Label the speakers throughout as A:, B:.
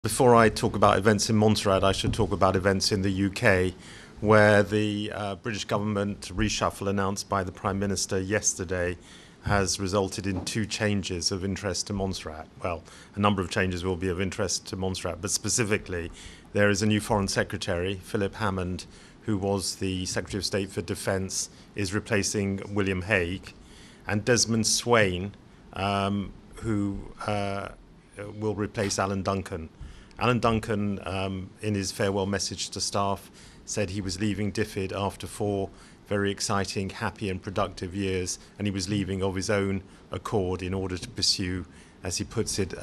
A: Before I talk about events in Montserrat, I should talk about events in the UK, where the British government reshuffle announced by the Prime Minister yesterday has resulted in two changes of interest to Montserrat. Well, a number of changes will be of interest to Montserrat, but specifically, there is a new Foreign Secretary, Philip Hammond, who was the Secretary of State for Defence, is replacing William Hague, and Desmond Swayne, who will replace Alan Duncan. Alan Duncan, in his farewell message to staff, said he was leaving DFID after 4 very exciting, happy and productive years, and he was leaving of his own accord in order to pursue, as he puts it,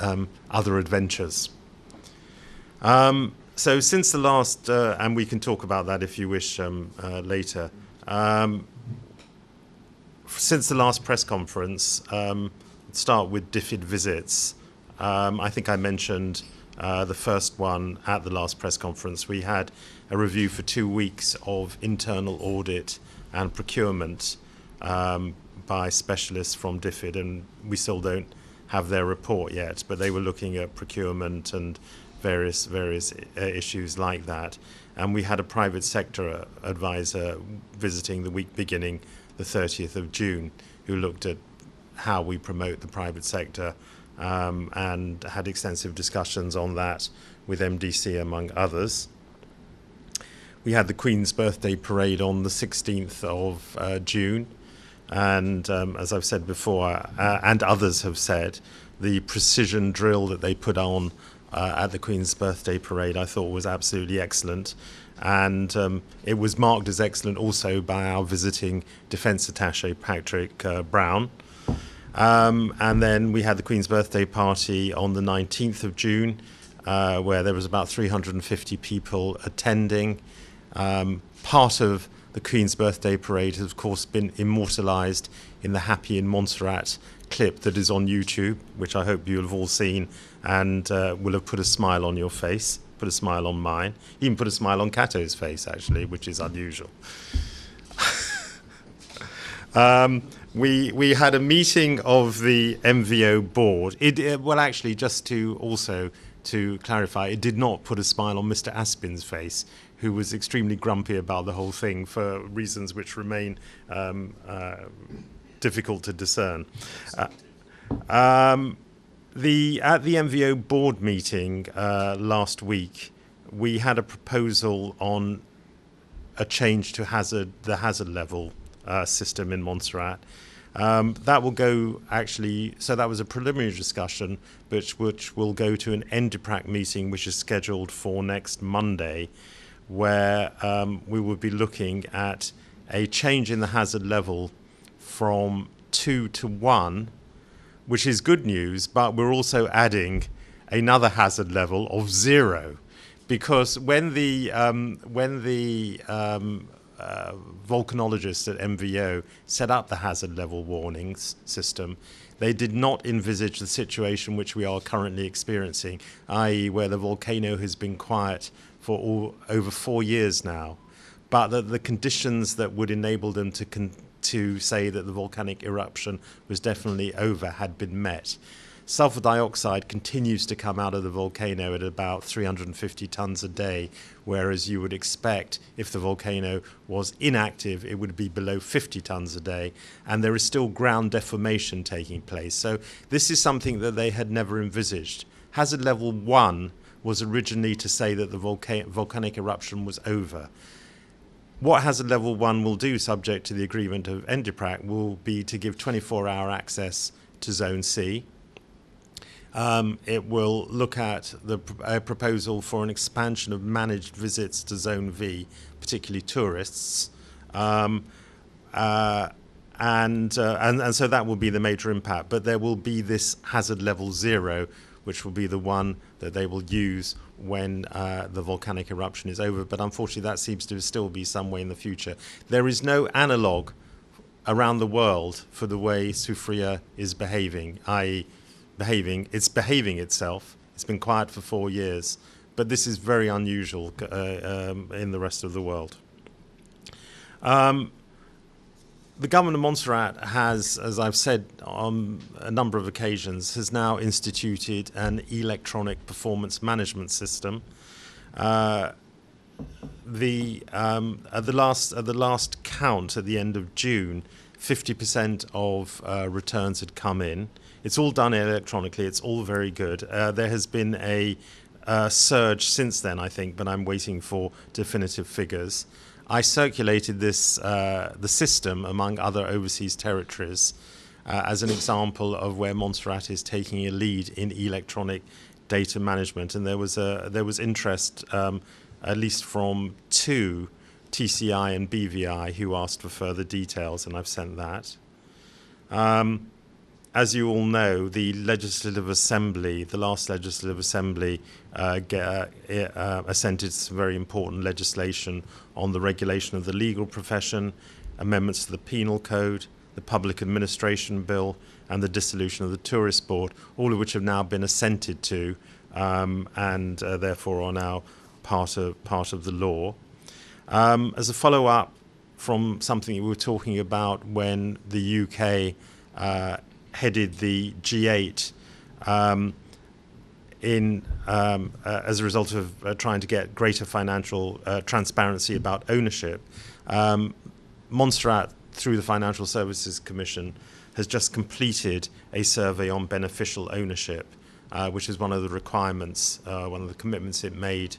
A: other adventures. So since the last, and we can talk about that if you wish later, since the last press conference, let's start with DFID visits. I think I mentioned the first one at the last press conference. We had a review for 2 weeks of internal audit and procurement by specialists from DFID, and we still don't have their report yet, but they were looking at procurement and various issues like that. And we had a private sector advisor visiting the week beginning the 30th of June, who looked at how we promote the private sector, and had extensive discussions on that with MDC, among others. We had the Queen's birthday parade on the 16th of June, and as I've said before, and others have said, the precision drill that they put on at the Queen's birthday parade I thought was absolutely excellent, and it was marked as excellent also by our visiting Defence Attaché Patrick Brown. And then we had the Queen's birthday party on the 19th of June, where there was about 350 people attending. Part of the Queen's birthday parade has, of course, been immortalised in the Happy in Montserrat clip that is on YouTube, which I hope you'll have all seen, and will have put a smile on your face, put a smile on mine, even put a smile on Cato's face, actually, which is unusual. We had a meeting of the MVO board. Well, actually, just to clarify, it did not put a smile on Mr. Aspin's face, who was extremely grumpy about the whole thing for reasons which remain difficult to discern. At the MVO board meeting last week, we had a proposal on a change to the hazard level system in Montserrat. That will go, actually, so that was a preliminary discussion, which will go to an NDIPRAC meeting, which is scheduled for next Monday, where we will be looking at a change in the hazard level from 2 to 1, which is good news, but we're also adding another hazard level of 0, because when the volcanologists at MVO set up the hazard level warnings system, they did not envisage the situation which we are currently experiencing, i.e. where the volcano has been quiet for over 4 years now, but that the conditions that would enable them to say that the volcanic eruption was definitely over had been met. Sulfur dioxide continues to come out of the volcano at about 350 tons a day, whereas you would expect if the volcano was inactive, it would be below 50 tons a day, and there is still ground deformation taking place. So this is something that they had never envisaged. Hazard level 1 was originally to say that the volcanic eruption was over. What hazard level 1 will do, subject to the agreement of NDIPRAC, will be to give 24-hour access to Zone C. It will look at a proposal for an expansion of managed visits to Zone V, particularly tourists, and so that will be the major impact. But there will be this hazard level 0, which will be the one that they will use when the volcanic eruption is over. But unfortunately, that seems to still be some way in the future. There is no analogue around the world for the way Soufrière is behaving, i.e. it's behaving itself. It's been quiet for 4 years, but this is very unusual in the rest of the world. The government of Montserrat has, as I've said on a number of occasions, has now instituted an electronic performance management system. At the last count at the end of June, 50% of returns had come in. It's all done electronically. It's all very good. There has been a surge since then, I think, but I'm waiting for definitive figures. I circulated the system among other overseas territories as an example of where Montserrat is taking a lead in electronic data management, and there was interest, at least from two, TCI and BVI, who asked for further details, and I've sent that. As you all know, the Legislative Assembly, the last Legislative Assembly, assented to some very important legislation on the regulation of the legal profession, amendments to the Penal Code, the Public Administration Bill, and the dissolution of the Tourist Board, all of which have now been assented to and therefore are now part of the law. As a follow-up from something we were talking about when the UK headed the G8 as a result of trying to get greater financial transparency about ownership, Montserrat, through the Financial Services Commission, has just completed a survey on beneficial ownership, which is one of the requirements, one of the commitments it made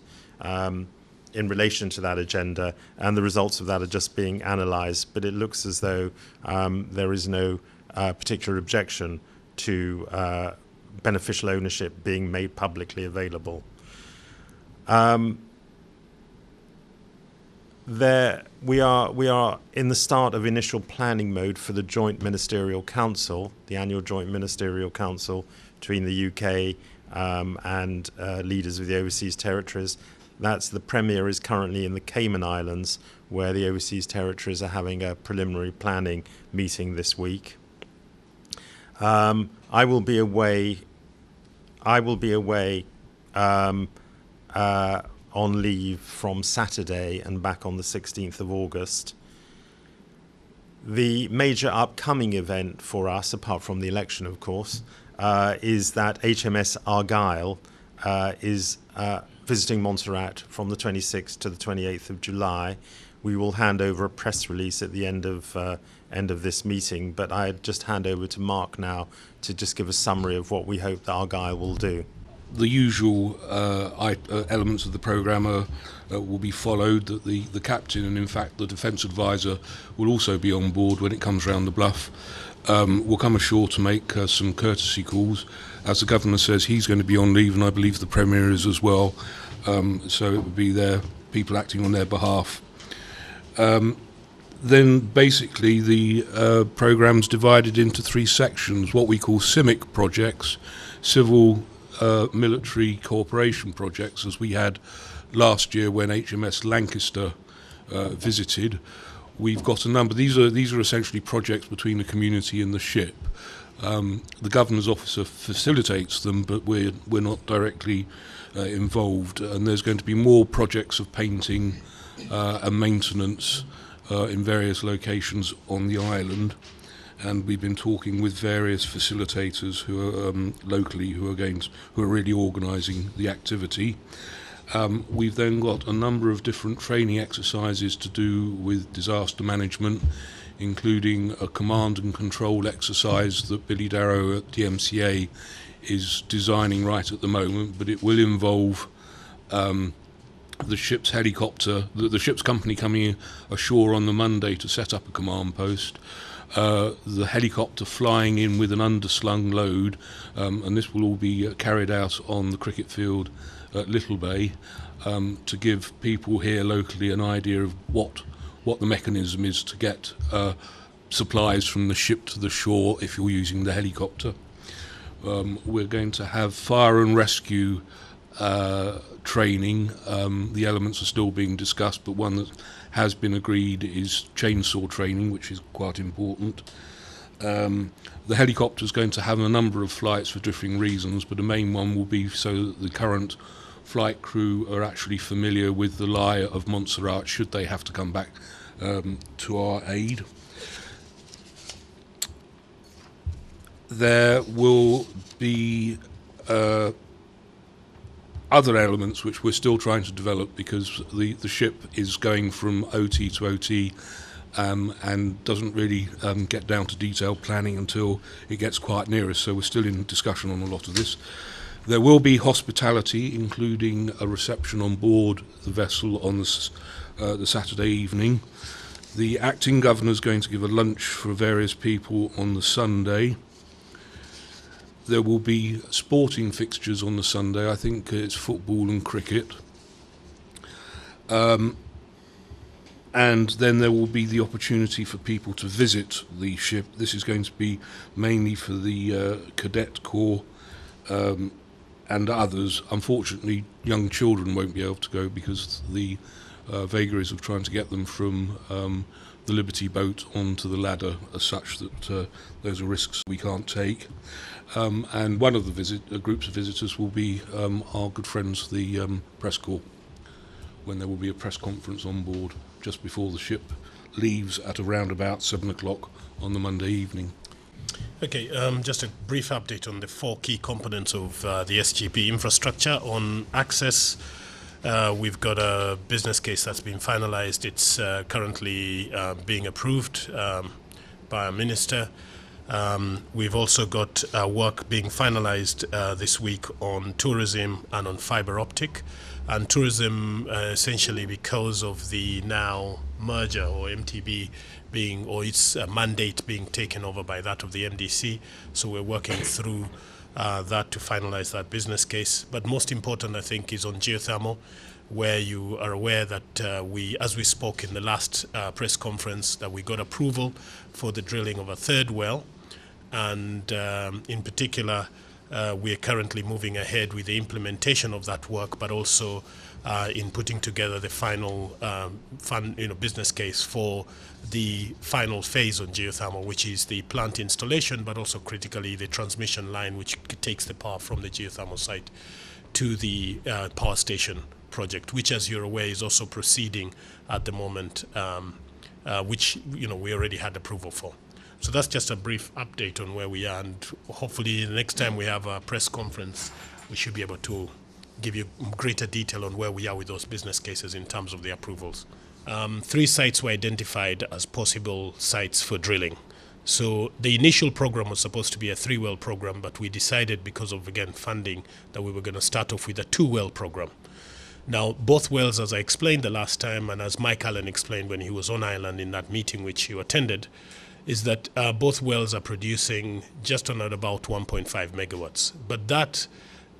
A: in relation to that agenda, and the results of that are just being analysed. But it looks as though there is no particular objection to beneficial ownership being made publicly available. We are in the start of initial planning mode for the Joint Ministerial Council, the annual Joint Ministerial Council between the UK and leaders of the overseas territories. The Premier is currently in the Cayman Islands, where the overseas territories are having a preliminary planning meeting this week. I will be away on leave from Saturday and back on the 16th of August. The major upcoming event for us, apart from the election, of course, is that HMS Argyll is visiting Montserrat from the 26th to the 28th of July. We will hand over a press release at the end of this meeting, but I just hand over to Mark now to just give a summary of what we hope that Argyll will do.
B: The usual elements of the programme will be followed. That the captain and in fact the defence advisor will also be on board when it comes round the bluff. We'll come ashore to make some courtesy calls. As the Governor says, he's going to be on leave, and I believe the Premier is as well. So it would be their people acting on their behalf. Then basically the programme's divided into three sections, what we call CIMIC projects, civil military cooperation projects, as we had last year when HMS Lancaster visited. We've got a number. These are essentially projects between the community and the ship. The Governor's officer facilitates them, but we're not directly involved. And there's going to be more projects of painting and maintenance in various locations on the island. And we've been talking with various facilitators who are locally who are really organising the activity. We've then got a number of different training exercises to do with disaster management, including a command and control exercise that Billy Darrow at DMCA is designing right at the moment, but it will involve the ship's helicopter, the ship's company coming ashore on the Monday to set up a command post, the helicopter flying in with an underslung load, and this will all be carried out on the cricket field at Little Bay, to give people here locally an idea of what the mechanism is to get supplies from the ship to the shore if you're using the helicopter. We're going to have fire and rescue training. The elements are still being discussed, but one that has been agreed is chainsaw training, which is quite important. The helicopter is going to have a number of flights for differing reasons, but the main one will be so that the current flight crew are actually familiar with the lie of Montserrat should they have to come back to our aid. there will be other elements which we're still trying to develop, because the ship is going from OT to OT and doesn't really get down to detailed planning until it gets quite near us, so we're still in discussion on a lot of this. There will be hospitality, including a reception on board the vessel on the Saturday evening. The acting governor is going to give a lunch for various people on the Sunday. There will be sporting fixtures on the Sunday. I think it's football and cricket. And then there will be the opportunity for people to visit the ship. This is going to be mainly for the cadet corps and others. Unfortunately, young children won't be able to go because the vagaries of trying to get them from the Liberty boat onto the ladder are such that those are risks we can't take. And one of the groups of visitors will be our good friends, the press corps, when there will be a press conference on board just before the ship leaves at around about 7 o'clock on the Monday evening.
C: Okay, just a brief update on the 4 key components of the SGP infrastructure. On access, we've got a business case that's been finalized. It's currently being approved by our minister. We've also got work being finalized this week on tourism and on fiber optic. And tourism, essentially because of the now merger or MTB being, or its mandate being taken over by that of the MDC. So we're working through that to finalize that business case. But most important, I think, is on geothermal, where you are aware that as we spoke in the last press conference, that we got approval for the drilling of a 3rd well. And in particular, we are currently moving ahead with the implementation of that work, but also in putting together the final business case for the final phase on geothermal, which is the plant installation, but also critically the transmission line, which takes the power from the geothermal site to the power station project, which, as you're aware, is also proceeding at the moment, which we already had approval for. So that's just a brief update on where we are, and hopefully the next time we have a press conference, we should be able to give you greater detail on where we are with those business cases in terms of the approvals. 3 sites were identified as possible sites for drilling. So the initial program was supposed to be a 3-well program, but we decided, because of, again, funding, that we were going to start off with a 2-well program. Now, both wells, as I explained the last time, and as Mike Allen explained when he was on island in that meeting which you attended, is that both wells are producing just on about 1.5 megawatts. But that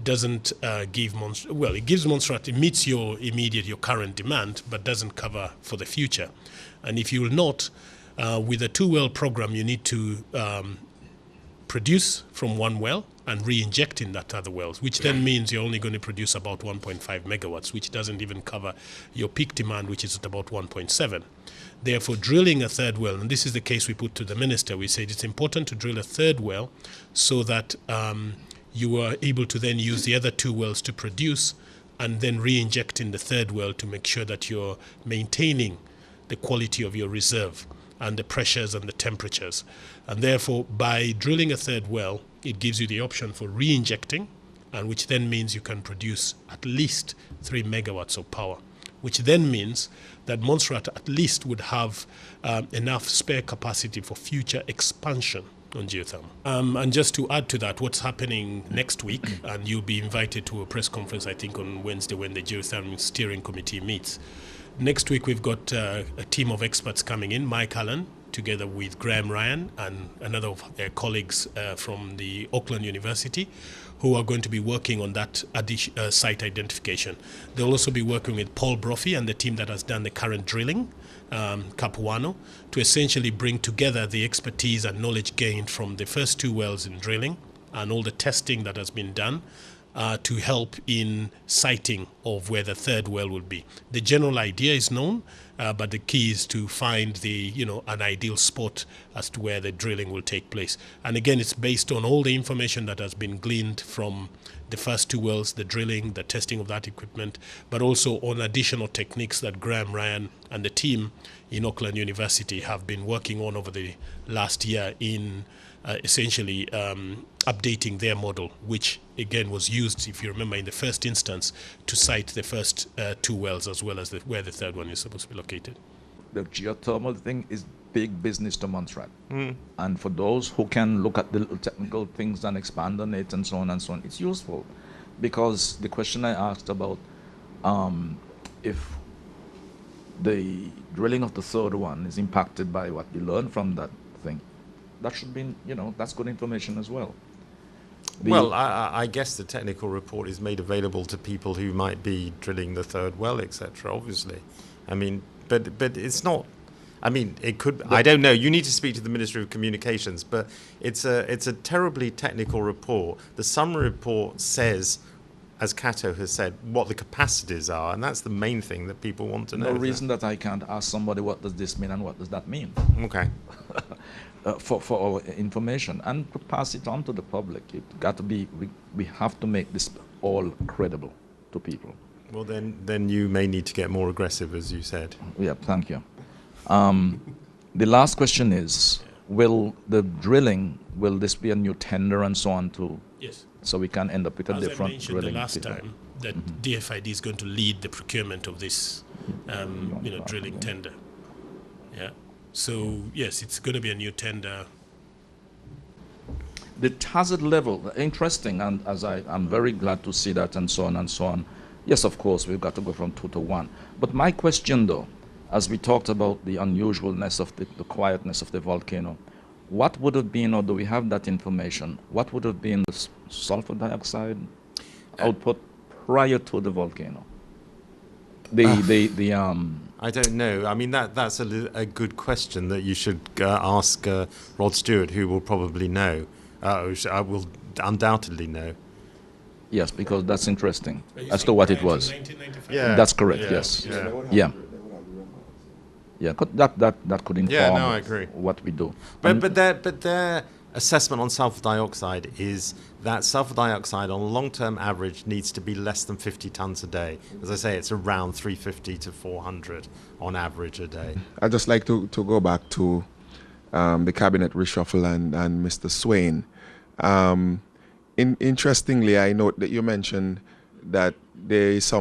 C: doesn't give it gives Montserrat, it meets your current demand, but doesn't cover for the future. And if you will note, with a 2-well program, you need to produce from one well and re-inject in that other wells, which then means you're only going to produce about 1.5 megawatts, which doesn't even cover your peak demand, which is at about 1.7. Therefore, drilling a 3rd well, and this is the case we put to the minister, we said it's important to drill a 3rd well so that you are able to then use the other 2 wells to produce and then re-inject in the 3rd well to make sure that you're maintaining the quality of your reserve and the pressures and the temperatures. And therefore, by drilling a 3rd well, it gives you the option for re-injecting, and which then means you can produce at least 3 megawatts of power, which then means that Montserrat at least would have enough spare capacity for future expansion on geothermal. And just to add to that, what's happening next week, and you'll be invited to a press conference, I think, on Wednesday when the Geothermal Steering Committee meets. Next week, we've got a team of experts coming in, Mike Allen, together with Graham Ryan and another of their colleagues from the Auckland University, who are going to be working on that site identification. They'll also be working with Paul Brophy and the team that has done the current drilling, Capuano, to essentially bring together the expertise and knowledge gained from the first 2 wells in drilling and all the testing that has been done to help in siting of where the 3rd well will be. The general idea is known, but the key is to find an ideal spot as to where the drilling will take place. And again, it's based on all the information that has been gleaned from the first 2 wells, the drilling, the testing of that equipment, but also on additional techniques that Graham Ryan and the team in Auckland University have been working on over the last year in essentially updating their model, which again was used, if you remember, in the first instance to site the first 2 wells as well as where the third one is supposed to be located.
D: The geothermal thing is big business to Montserrat. And for those who can look at the little technical things and expand on it and so on, it's useful. Because the question I asked about if the drilling of the third one is impacted by what we learned from that thing, that should be, that's good information as well.
A: Well, I guess the technical report is made available to people who might be drilling the third well, etc. Obviously, I mean, but it's not. I mean, it could. I don't know. You need to speak to the Ministry of Communications, but it's a terribly technical report. The summary report says, as Cato has said, what the capacities are, and that's the main thing that people want to know.
D: No reason that I can't ask somebody what does this mean and what does that mean.
A: Okay.
D: For our information and to pass it on to the public. It got to be. We have to make this all credible to people.
A: Well, then you may need to get more aggressive, as you said.
D: Yeah, thank you. The last question is: will the drilling? Will this be a new tender and so on too?
C: Yes.
D: So we can end up with a
C: As
D: different
C: I mentioned
D: drilling.
C: the last time, that DFID is going to lead the procurement of this, drilling tender. Yeah. So yes, it's going to be a new tender.
D: The hazard level, interesting, and I'm very glad to see that and so on and so on. Yes, of course, we've got to go from 2 to 1. But my question, though, as we talked about the unusualness of the quietness of the volcano, what would have been, or do we have that information, what would have been the sulfur dioxide output prior to the volcano?
A: I don't know. I mean, that's a good question that you should ask Rod Stewart, who will probably know. I will undoubtedly know.
D: Yes, because that's interesting as to what it was.
C: 1995?
A: Yeah.
D: That's correct,
A: Yeah.
D: yes.
A: Yeah.
D: Yeah, that could inform
A: Yeah, no, I agree.
D: what we do.
A: But their assessment on sulfur dioxide is that sulfur dioxide on a long-term average needs to be less than 50 tons a day. As I say, it's around 350 to 400 on average a day.
E: I'd just like to go back to the cabinet reshuffle and Mr. Swain. Interestingly, I note that you mentioned that there is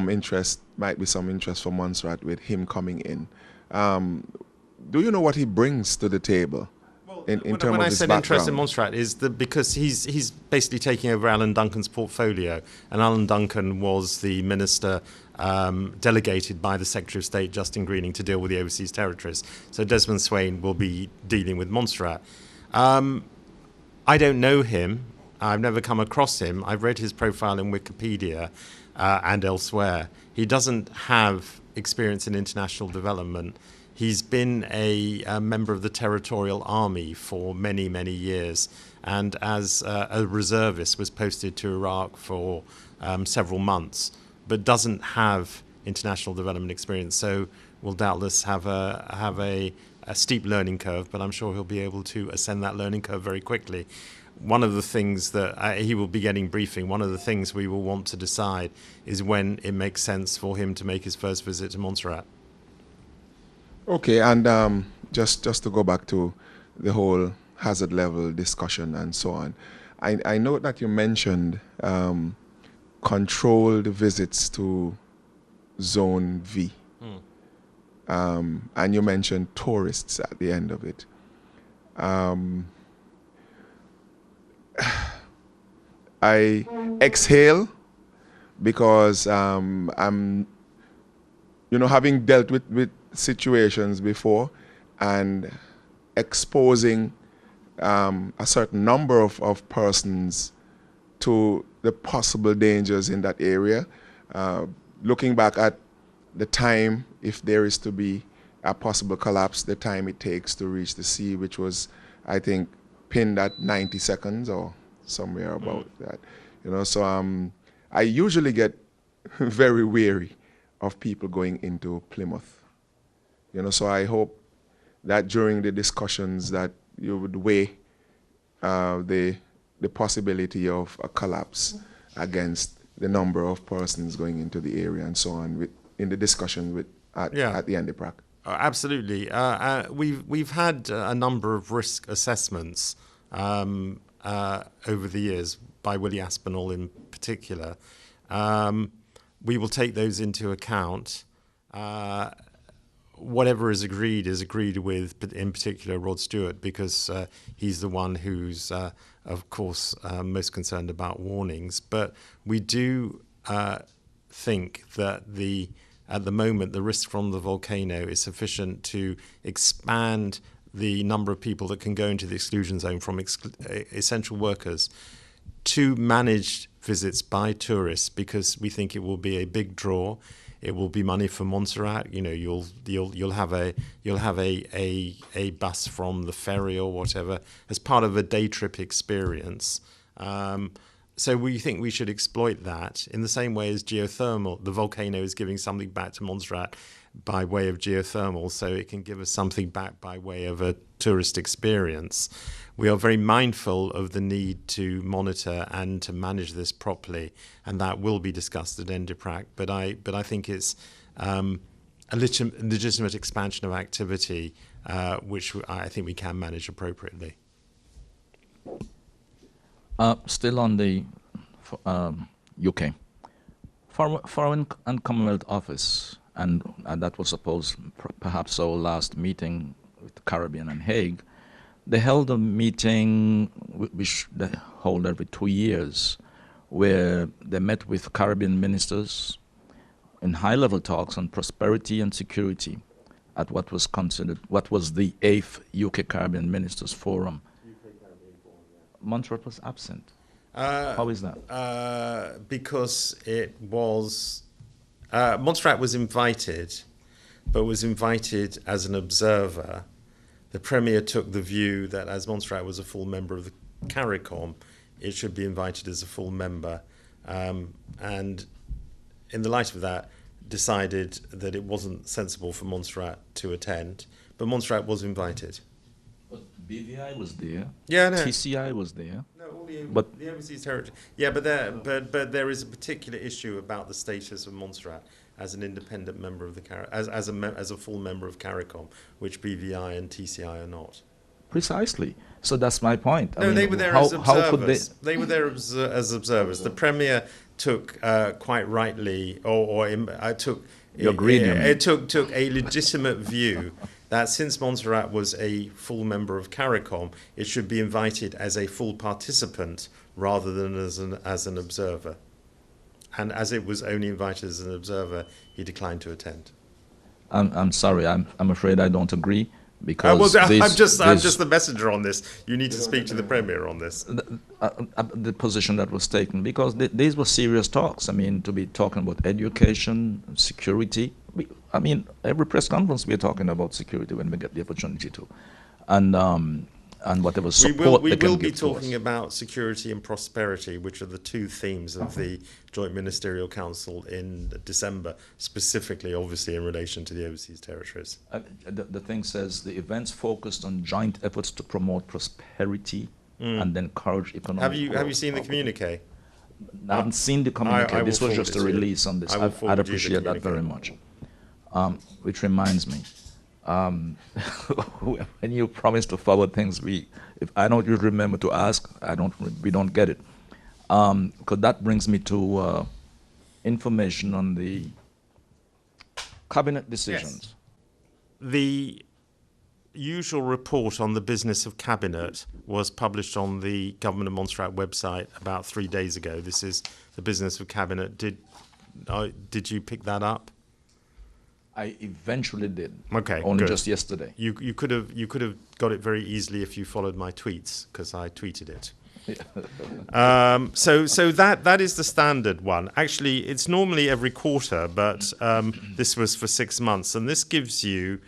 E: might be some interest from Montserrat with him coming in. Do you know what he brings to the table in terms of his background?
A: When I said interest in Montserrat is that because he's basically taking over Alan Duncan's portfolio, and Alan Duncan was the minister delegated by the Secretary of State, Justin Greening, to deal with the overseas territories. So Desmond Swain will be dealing with Montserrat. I don't know him. I've never come across him. I've read his profile in Wikipedia and elsewhere. He doesn't have experience in international development. He's been a member of the Territorial Army for many, many years, and as a reservist was posted to Iraq for several months, but doesn't have international development experience. So will doubtless have a steep learning curve, but I'm sure he'll be able to ascend that learning curve very quickly. One of the things that he will be getting briefing, one of the things we will want to decide is when it makes sense for him to make his first visit to Montserrat.
E: Okay, and just to go back to the whole hazard level discussion and so on, I note that you mentioned controlled visits to Zone V, and you mentioned tourists at the end of it. I exhale because I'm, having dealt with situations before and exposing a certain number of persons to the possible dangers in that area. Looking back at the time, if there is to be a possible collapse, the time it takes to reach the sea, which was, I think, pinned at 90 seconds or somewhere about that. So I usually get very weary of people going into Plymouth. So I hope that during the discussions that you would weigh the possibility of a collapse against the number of persons going into the area and so on in the discussion at the NDPRAC.
A: Absolutely. We've had a number of risk assessments over the years, by Willie Aspinall in particular. We will take those into account. Whatever is agreed with, in particular, Rod Stewart, because he's the one who's, of course, most concerned about warnings. But we do think that at the moment, the risk from the volcano is sufficient to expand the number of people that can go into the exclusion zone from essential workers to managed visits by tourists, because we think it will be a big draw. It will be money for Montserrat. You know, you'll have a bus from the ferry or whatever as part of a day trip experience. So we think we should exploit that in the same way as geothermal. The volcano is giving something back to Montserrat by way of geothermal, so it can give us something back by way of a tourist experience. We are very mindful of the need to monitor and to manage this properly, and that will be discussed at NDIPRAC. But I think it's a legitimate expansion of activity, which I think we can manage appropriately.
D: Still on the UK, Foreign and Commonwealth Office, and that was supposed perhaps our last meeting with the Caribbean and Hague. They held a meeting which they hold every 2 years, where they met with Caribbean ministers in high-level talks on prosperity and security at what was the 8th UK Caribbean Ministers Forum. Montserrat was absent. How is that?
A: Because it was Montserrat was invited, but was invited as an observer. The Premier took the view that as Montserrat was a full member of the CARICOM, it should be invited as a full member, and in the light of that, decided that it wasn't sensible for Montserrat to attend, but Montserrat was invited.
D: But BVI was there.
A: Yeah, no.
D: TCI was there.
A: No, all the
D: But
A: overseas territory. Yeah, but there is a particular issue about the status of Montserrat as an independent member of the as a full member of CARICOM, which BVI and TCI are not.
D: Precisely. So that's my point.
A: No, they were there as observers. How could they were there as observers. The Premier took quite rightly, took a legitimate view that since Montserrat was a full member of CARICOM, it should be invited as a full participant rather than as an observer. And as it was only invited as an observer, he declined to attend.
D: I'm sorry. I'm afraid I don't agree, because
A: I'm just the messenger on this. You need to speak to the Premier on this.
D: The position that was taken, because these were serious talks. I mean, to be talking about education, security. I mean, every press conference we're talking about security when we get the opportunity to, and whatever support
A: we
D: they can
A: will
D: give
A: be talking
D: to us.
A: about security and prosperity, which are the two themes of the Joint Ministerial Council in December, specifically, obviously, in relation to the overseas territories.
D: The thing says the events focused on joint efforts to promote prosperity and encourage economic growth.
A: Have you seen the communique?
D: I haven't seen the communique. This was just a release on this. I'd appreciate that very much. Which reminds me, when you promise to forward things, if I don't remember to ask, we don't get it. Because that brings me to information on the cabinet decisions.
A: Yes. The usual report on the business of cabinet was published on the Government of Montserrat website about 3 days ago. This is the business of cabinet. Did you pick that up?
D: I eventually did.
A: Okay,
D: only
A: good.
D: just yesterday.
A: You could have got it very easily if you followed my tweets, because I tweeted it. So that is the standard one. Actually, it's normally every quarter, but this was for 6 months, and this gives you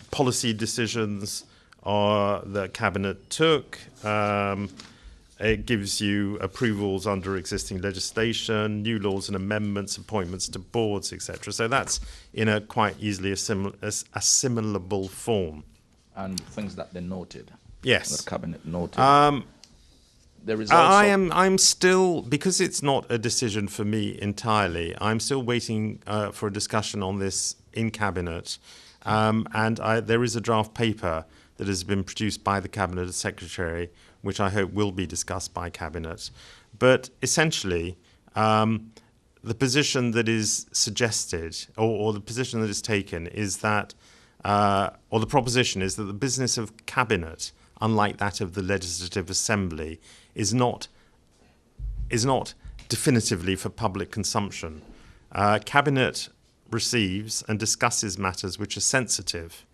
A: policy decisions that cabinet took. It gives you approvals under existing legislation, new laws and amendments, appointments to boards, etc. So that's in a quite easily assimilable form.
D: And things that they noted.
A: Yes.
D: The cabinet noted. There is also
A: I'm still, because it's not a decision for me entirely, I'm still waiting for a discussion on this in cabinet. There is a draft paper that has been produced by the Cabinet Secretary, which I hope will be discussed by Cabinet. But essentially, the position that is suggested, or the position that is taken, is that, or the proposition is that the business of Cabinet, unlike that of the Legislative Assembly, is not definitively for public consumption. Cabinet receives and discusses matters which are sensitive,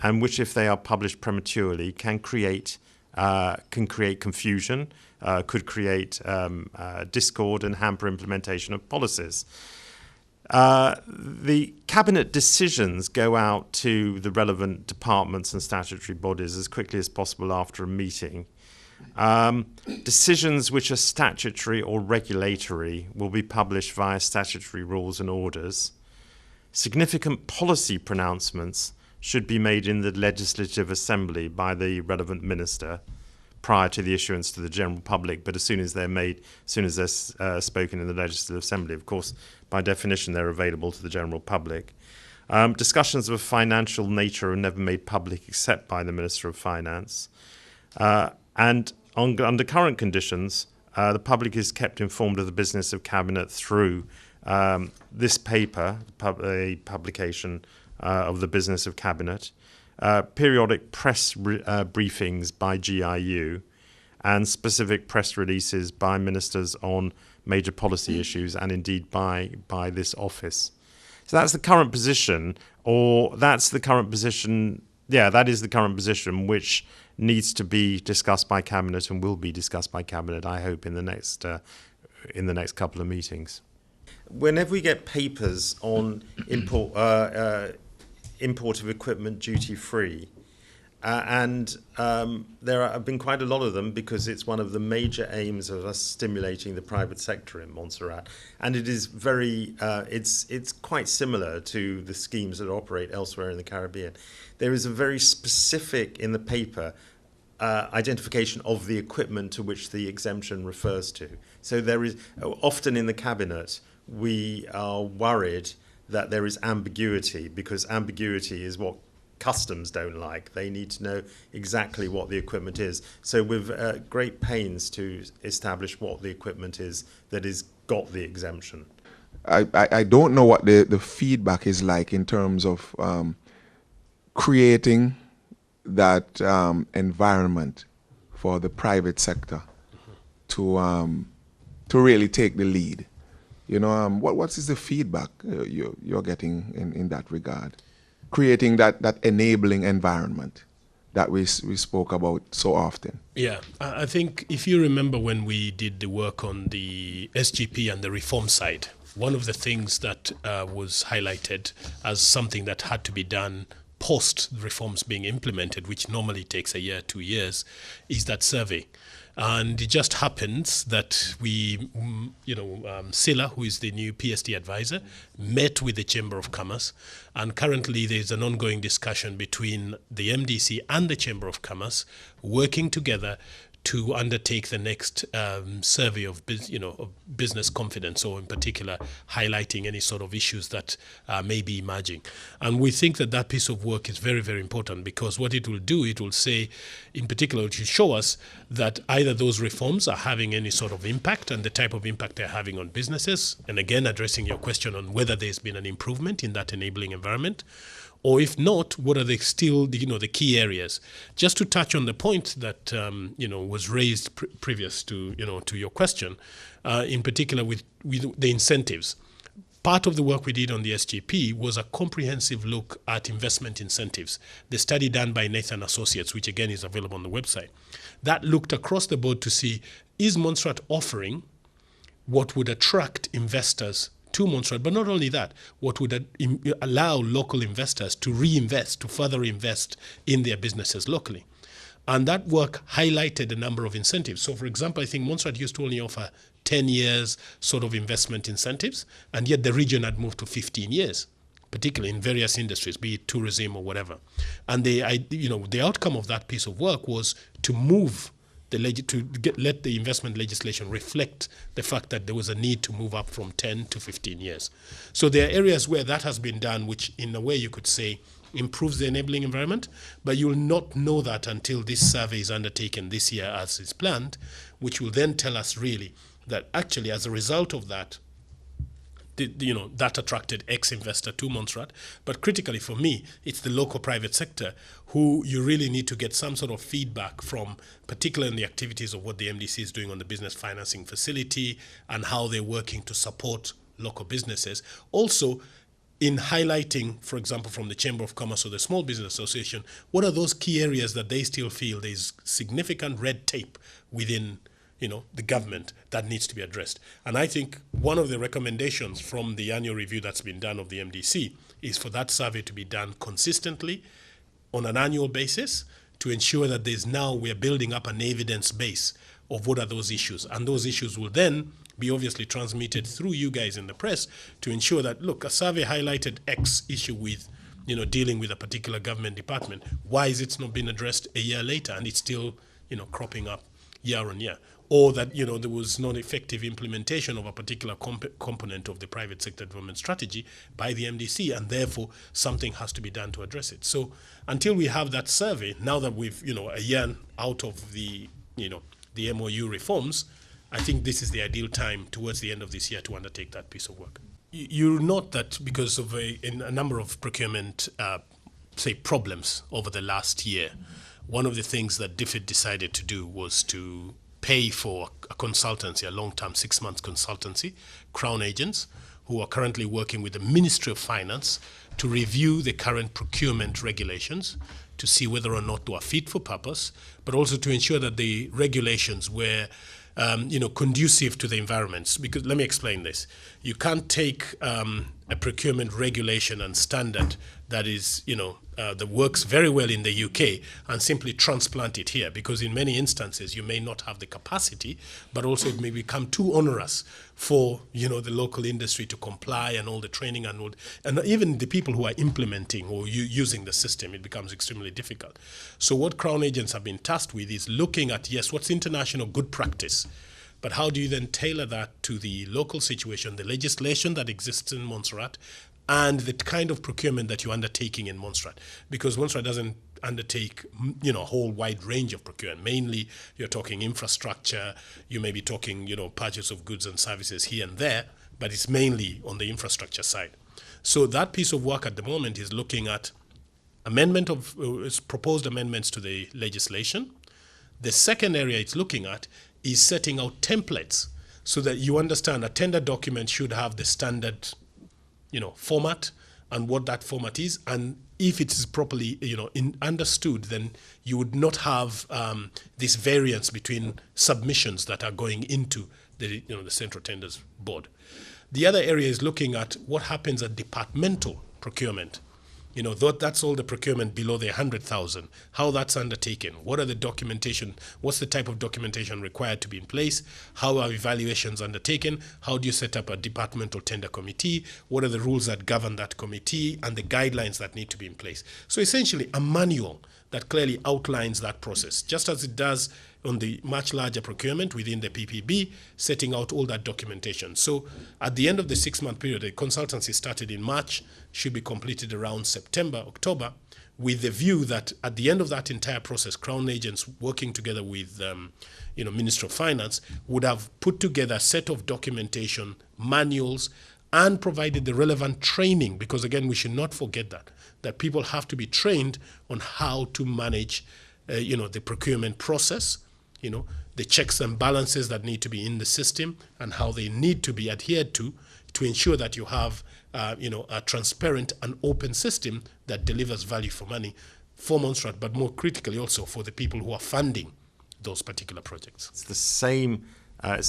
A: and which, if they are published prematurely, can create confusion, could create discord and hamper implementation of policies. The Cabinet decisions go out to the relevant departments and statutory bodies as quickly as possible after a meeting. Decisions which are statutory or regulatory will be published via statutory rules and orders. Significant policy pronouncements should be made in the Legislative Assembly by the relevant minister prior to the issuance to the general public, but as soon as they're made, as soon as they're spoken in the Legislative Assembly, of course, by definition, they're available to the general public. Discussions of a financial nature are never made public except by the Minister of Finance. Under current conditions, the public is kept informed of the business of Cabinet through this paper, a publication of the business of Cabinet, periodic press briefings by GIU, and specific press releases by ministers on major policy issues, and indeed by this office. So that's the current position, that is the current position which needs to be discussed by Cabinet and will be discussed by Cabinet, I hope, in the next couple of meetings. Whenever we get papers on import of equipment duty-free, there have been quite a lot of them because it's one of the major aims of us stimulating the private sector in Montserrat, and it is it's quite similar to the schemes that operate elsewhere in the Caribbean. There is a very specific, in the paper, identification of the equipment to which the exemption refers to. So there is, often in the Cabinet, we are worried that there is ambiguity, because ambiguity is what customs don't like. They need to know exactly what the equipment is. So with great pains to establish what the equipment is that has got the exemption.
E: I don't know what the feedback is like in terms of creating that environment for the private sector to really take the lead. You know, what is the feedback you're getting in that regard? Creating that enabling environment that we spoke about so often.
C: Yeah, I think if you remember when we did the work on the SGP and the reform side, one of the things that was highlighted as something that had to be done post reforms being implemented, which normally takes a year, 2 years, is that survey. And it just happens that we, Sila, who is the new PSD advisor, met with the Chamber of Commerce. And currently there's an ongoing discussion between the MDC and the Chamber of Commerce working together to undertake the next survey of business confidence, or in particular highlighting any sort of issues that may be emerging. And we think that piece of work is very, very important, because what it will do, it will say, in particular, it will show us that either those reforms are having any sort of impact and the type of impact they're having on businesses, and again addressing your question on whether there's been an improvement in that enabling environment, or if not, what are the key areas? Just to touch on the point that was raised previous to your question, in particular with the incentives. Part of the work we did on the SGP was a comprehensive look at investment incentives. The study done by Nathan Associates, which again is available on the website, that looked across the board to see, is Montserrat offering what would attract investors to Montserrat, but not only that, what would allow local investors to reinvest, to further invest in their businesses locally. And that work highlighted a number of incentives. So for example, I think Montserrat used to only offer 10 years sort of investment incentives, and yet the region had moved to 15 years, particularly in various industries, be it tourism or whatever. And the outcome of that piece of work was to move let the investment legislation reflect the fact that there was a need to move up from 10 to 15 years. So there are areas where that has been done, which in a way you could say improves the enabling environment, but you will not know that until this survey is undertaken this year as is planned, which will then tell us really that actually as a result of that, that attracted X investor to Montserrat. But critically for me, it's the local private sector who you really need to get some sort of feedback from, particularly in the activities of what the MDC is doing on the business financing facility and how they're working to support local businesses. Also, in highlighting, for example, from the Chamber of Commerce or the Small Business Association, what are those key areas that they still feel there's significant red tape within the government that needs to be addressed. And I think one of the recommendations from the annual review that's been done of the MDC is for that survey to be done consistently on an annual basis to ensure that we're building up an evidence base of what are those issues. And those issues will then be obviously transmitted through you guys in the press to ensure that, look, a survey highlighted X issue with dealing with a particular government department. Why is it not being addressed a year later and it's still cropping up year on year? Or that there was not effective implementation of a particular component of the private sector development strategy by the MDC, and therefore something has to be done to address it. So until we have that survey, now that we've a year out of the the MOU reforms, I think this is the ideal time towards the end of this year to undertake that piece of work. You'll note that because of a number of procurement problems over the last year, one of the things that DFID decided to do was to pay for a consultancy, a long-term 6-month consultancy, Crown Agents, who are currently working with the Ministry of Finance to review the current procurement regulations to see whether or not they are fit for purpose, but also to ensure that the regulations were conducive to the environments. Because let me explain this. You can't take a procurement regulation and standard that is, that works very well in the UK and simply transplant it here, because in many instances you may not have the capacity, but also it may become too onerous for the local industry to comply and all the training and even the people who are implementing or using the system. It becomes extremely difficult. So what Crown Agents have been tasked with is looking at, yes, what's international good practice, but how do you then tailor that to the local situation, the legislation that exists in Montserrat, and the kind of procurement that you're undertaking in Montserrat? Because Montserrat doesn't undertake, a whole wide range of procurement. Mainly, you're talking infrastructure, you may be talking, purchase of goods and services here and there, but it's mainly on the infrastructure side. So that piece of work at the moment is looking at proposed amendments to the legislation. The second area it's looking at is setting out templates so that you understand a tender document should have the standard format and what that format is, and if it is properly understood, then you would not have this variance between submissions that are going into the Central Tenders Board. The other area is looking at what happens at departmental procurement. That's all the procurement below the 100,000, how that's undertaken, what are the documentation, what's the type of documentation required to be in place, how are evaluations undertaken, how do you set up a departmental tender committee, what are the rules that govern that committee, and the guidelines that need to be in place. So essentially a manual that clearly outlines that process, just as it does on the much larger procurement within the PPB, setting out all that documentation. So at the end of the 6-month period, the consultancy started in March, should be completed around September, October, with the view that at the end of that entire process, Crown Agents working together with Ministry of Finance would have put together a set of documentation, manuals, and provided the relevant training, because again, we should not forget that people have to be trained on how to manage the procurement process, the checks and balances that need to be in the system and how they need to be adhered to ensure that you have a transparent and open system that delivers value for money for Montserrat, but more critically also for the people who are funding those particular projects.
A: It's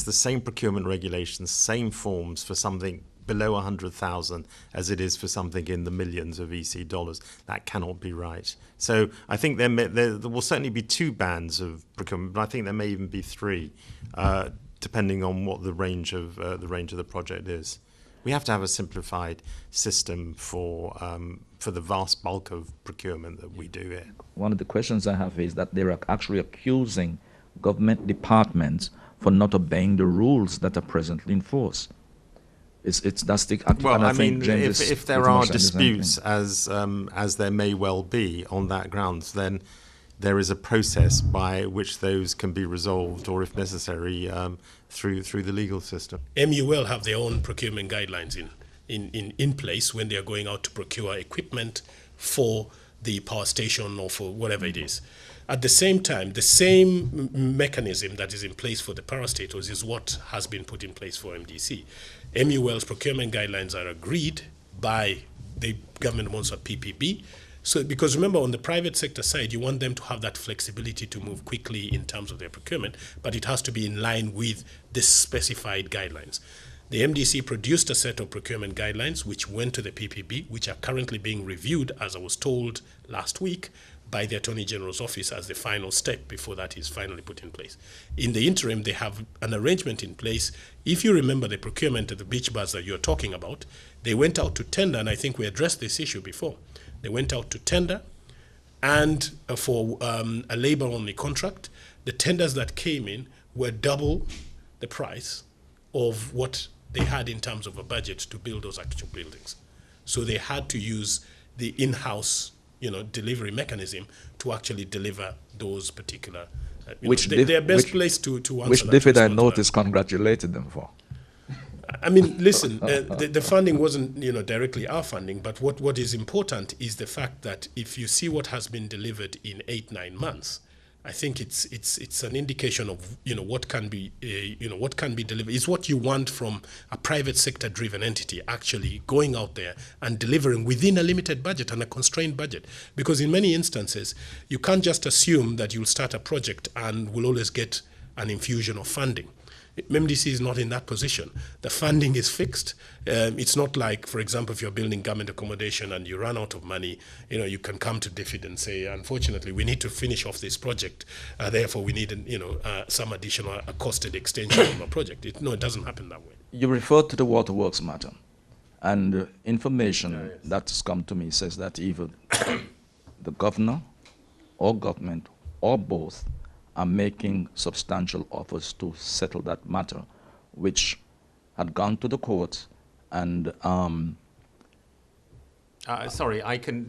A: the same procurement regulations, same forms for something below 100,000 as it is for something in the millions of EC dollars. That cannot be right. So I think there will certainly be 2 bands of procurement, but I think there may even be 3, depending on what the range of the project is. We have to have a simplified system for the vast bulk of procurement that we do here.
D: One of the questions I have is that they're actually accusing government departments for not obeying the rules that are presently in force. That's the.
A: Well,
D: and
A: I
D: think
A: mean,
D: James is
A: if there
D: pretty
A: are
D: much saying the same thing.
A: disputes, as there may well be on that grounds, then there is a process by which those can be resolved, or if necessary, through the legal system.
C: MUL have their own procurement guidelines in place when they are going out to procure equipment for the power station or for whatever it is. At the same time, the same mechanism that is in place for the parastatals is what has been put in place for MDC. MUL's procurement guidelines are agreed by the government sponsored PPB. So, because remember, on the private sector side, you want them to have that flexibility to move quickly in terms of their procurement, but it has to be in line with the specified guidelines. The MDC produced a set of procurement guidelines which went to the PPB, which are currently being reviewed, as I was told last week, by the Attorney General's office as the final step before that is finally put in place. In the interim, they have an arrangement in place. If you remember the procurement of the beach bars that you're talking about, they went out to tender, and I think we addressed this issue before. They went out to tender and for a labor-only contract. The tenders that came in were double the price of what they had in terms of a budget to build those actual buildings. So they had to use the in-house, delivery mechanism to actually deliver those particular. They're best placed to answer
D: which
C: that.
D: David, I noticed, congratulated them for.
C: I mean, listen, the funding wasn't, directly our funding, but what is important is the fact that if you see what has been delivered in 8-9 months, I think it's an indication of what can be what can be delivered. It's what you want from a private sector driven entity actually going out there and delivering within a limited budget and a constrained budget. Because in many instances, you can't just assume that you'll start a project and will always get an infusion of funding. MDC is not in that position. The funding is fixed. It's not like, for example, if you're building government accommodation and you run out of money, you can come to DFID and say, unfortunately, we need to finish off this project. Therefore, we need, some additional costed extension of a project. It doesn't happen that way.
D: You referred to the waterworks matter, and information that's come to me says that either the governor or government or both are making substantial offers to settle that matter, which had gone to the courts and
A: sorry,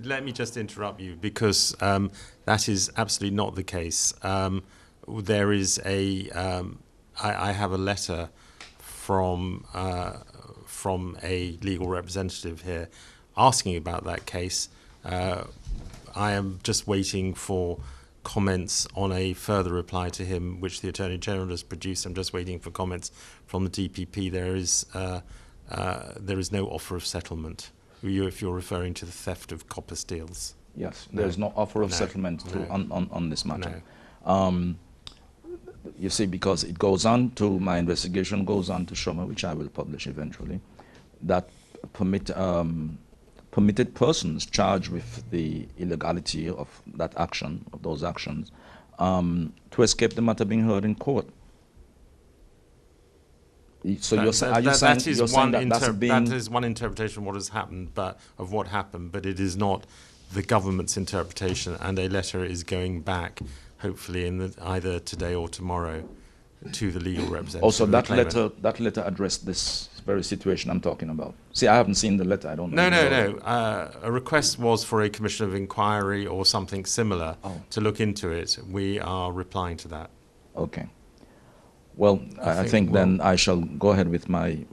A: let me just interrupt you because that is absolutely not the case. There is I have a letter from a legal representative here asking about that case. I am just waiting for comments on a further reply to him, which the Attorney General has produced. I'm just waiting for comments from the DPP. There is no offer of settlement. If you're referring to the theft of copper steels.
D: Yes, there's no offer of settlement on this matter. No. You see, because it goes on to, my investigation goes on to show me, which I will publish eventually, that permitted persons charged with the illegality of that action, of those actions, to escape the matter being heard in court. So that
A: is one interpretation of what has happened, but it is not the government's interpretation, and a letter is going back, hopefully either today or tomorrow, to the legal representative.
D: Also, that letter addressed this very situation I'm talking about. See, I haven't seen the letter. I don't know.
A: No. A request was for a commission of inquiry or something similar to look into it. We are replying to that.
D: Okay. Well, I think then I shall go ahead with my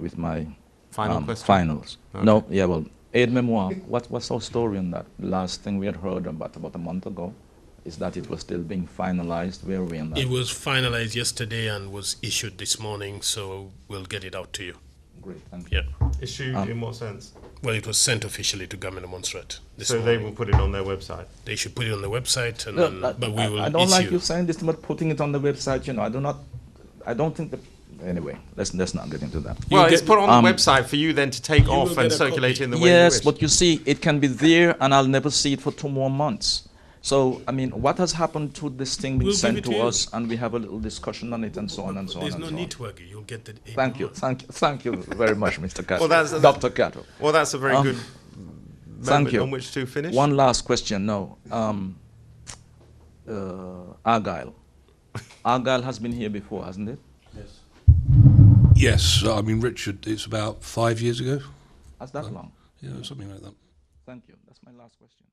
A: final question.
D: Finals.
A: Okay.
D: No, yeah. Well, aid memoir. What's our story on that? The last thing we had heard about a month ago is that it was still being finalized. Where are we on that?
C: It was finalized yesterday and was issued this morning, so we'll get it out to you.
D: Great, thank you.
C: Yeah.
A: Issued in what sense?
C: Well, it was sent officially to Government of Montserrat this
A: morning. They will put it on their website?
C: They should put it on the website, and
D: but we will. I don't like you saying this about putting it on the website. I don't think that. Anyway, let's not get into that.
A: Well, it's put on the website for you then to take off and circulate in the way you wish.
D: Yes, but you see, it can be there, and I'll never see it for 2 more months. So, I mean, what has happened to this thing being sent to us, and we have a little discussion on it, and so on and so on.
C: There's no need to argue. You'll get the.
D: Thank you very much, Mr. Cato.
A: Well,
D: Dr. Cato.
A: Well, that's a very good moment on which to finish.
D: One last question. No, Argyle. Argyle has been here before, hasn't it?
F: Yes.
B: Yes, I mean, Richard, it's about 5 years ago.
D: That's that long.
B: Yeah, something like that.
D: Thank you. That's my last question.